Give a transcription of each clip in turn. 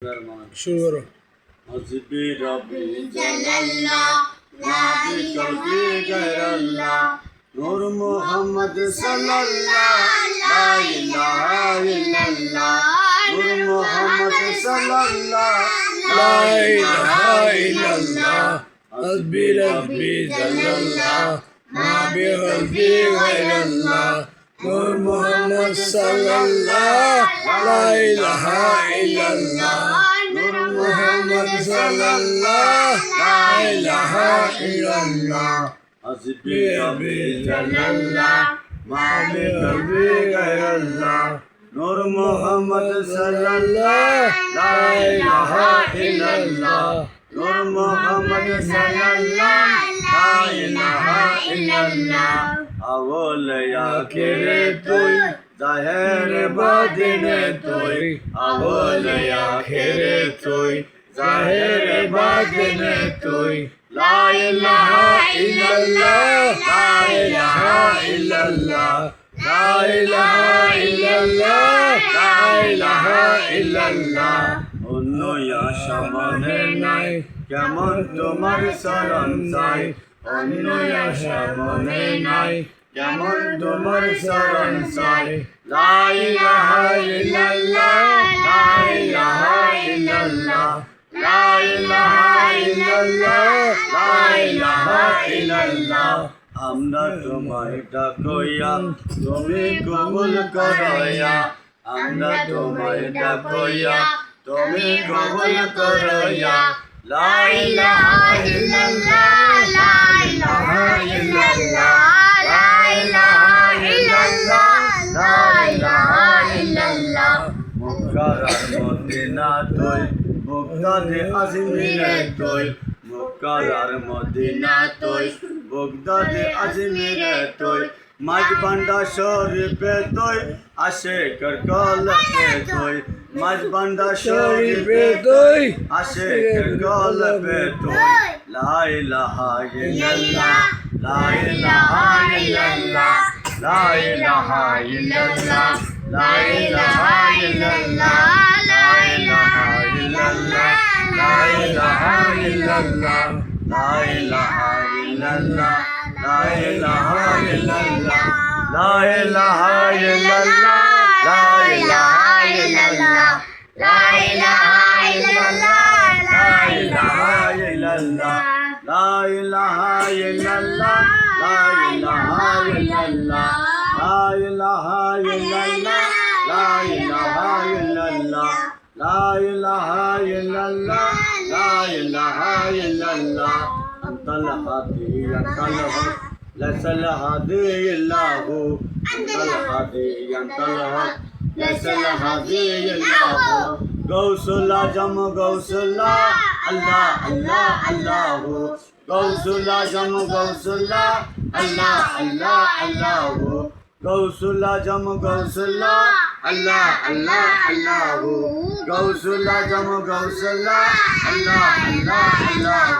शुरू करो। हस्बी रब्बी जल्लल्लाह नाबी कल्बी गैरल्लाह नूर मोहम्मद सल्लल्लाह ला इलाहा इल्लल्लाह नूर मोहम्मद सल्लल्लाह ला इलाहा इल्लल्लाह हस्बी रब्बी जल्लल्लाह नाबी कल्बी गैरल्लाह नूर मोहम्मद सल्लल्लाह ला इलाहा इल्लल्लाह नूर मोहम्मद सल्लल्लाह ला इलाहा इल्लल्लाह हस्बी रब्बी जल्लल्लाह नाबी कल्बी गैरल्लाह नूर मोहम्मद सल्लल्लाह ला इलाहा इल्लल्लाह नूर मोहम्मद सल्लल्लाह ला इलाहा इल्लल्लाह अव्वल आखिर तुई ज़ाहिर बातिन तुई अव्वल आखिर तुई ज़ाहिर बातिन तुई ला इलाहा इल्लल्लाह ला इलाहा इल्लल्लाह ला इलाहा इल्लल्लाह ला इलाहा इल्लल्लाह অন্য আশা মনে নাই কেমন তোমার শরণ চাই অন্য আশা মনে নাই কেমন তোমার শরণ চাই লা ইলাহা ইল্লাল্লাহ লা ইলাহা ইল্লাল্লাহ লা ইলাহা ইল্লাল্লাহ লা ইলাহা ইল্লাল্লাহ আমরা তোমায় ডাকইয়া তুমি কবুল করইয়া আমরা তোমায় ডাকইয়া তুমি কবুল করইয়া লা ইলাহা ইল্লাল্লাহ লা ইলাহা ইল্লাল্লাহ লা ইলাহা ইল্লাল্লাহ লা ইলাহা ইল্লাল্লাহ মুক্কার মদিনা তুই মুক্তাদে আজমিরে তুই মুক্কার মদিনা তুই মুক্তাদে আজমিরে তুই মাঝবান্ডা শরীফে তুই আশেকের কলবে তুই মাঝবান্ডা শরীফে তুই আশেকের কলবে তুই লা ইলাহা ইল্লাল্লাহ লা ইলাহা ইল্লাল্লাহ লা ইলাহা ইল্লাল্লাহ লা ইলাহা ইল্লাল্লাহ লা ইলাহা ইল্লাল্লাহ লা ইলাহা ইল্লাল্লাহ লা ইলাহা ইল্লাল্লাহ لا إله إلا الله لا إله إلا الله لا إله إلا الله لا إله إلا الله لا إله إلا الله لا إله إلا الله لا إله إلا الله لا إله إلا الله لا إله إلا الله لا إله إلا الله لا إله إلا الله أنت الهادي أنت الهادي ليس الهادي إلا هو أنت الهادي أنت الهادي ليس الهادي إلا هو غوث الأعظم غوث الله الله الله الله غوث الأعظم غوث الله الله الله الله غوث الأعظم غوث الله الله الله الله غوث الأعظم غوث الله الله الله الله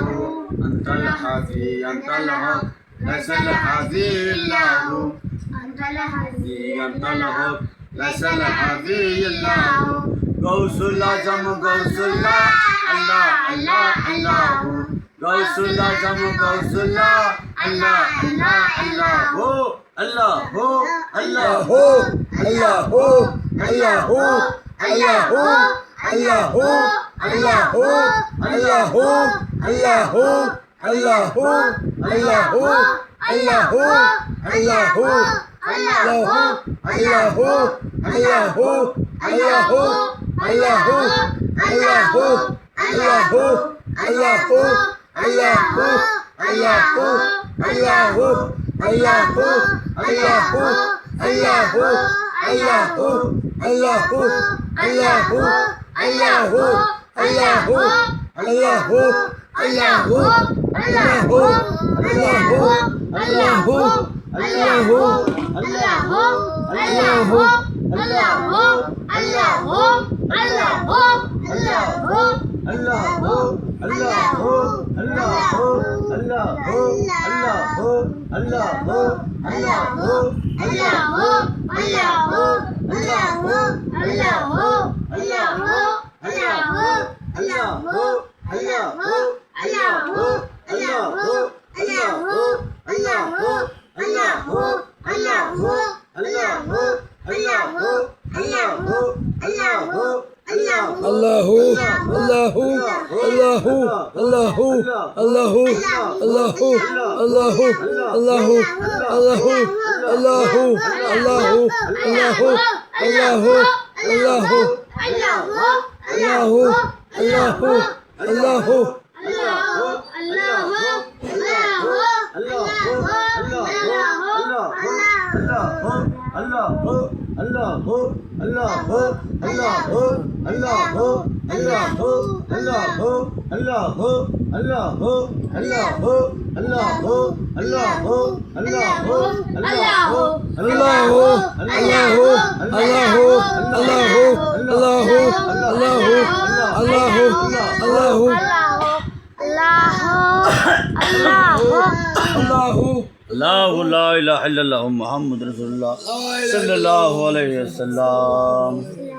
أنت الهادي أنت الهادي ليس الهادي إلا هو أنت الهادي أنت الهادي ليس الهادي إلا هو غوث الأعظم غوث الله الله الله الله غوث الأعظم غوث الله الله الله الله الله الله الله الله الله الله الله الله الله الله الله الله Allah Allahu, Allahu, Allahu, Allahu, Allahu, Allahu, Allahu, Allahu, Allahu, Allahu, Allahu, Allahu, Allahu, Allahu, Allahu, Allahu, Allahu. Allahu la ilaha illallah Muhammad Rasulullah sallallahu alaihi wasallam.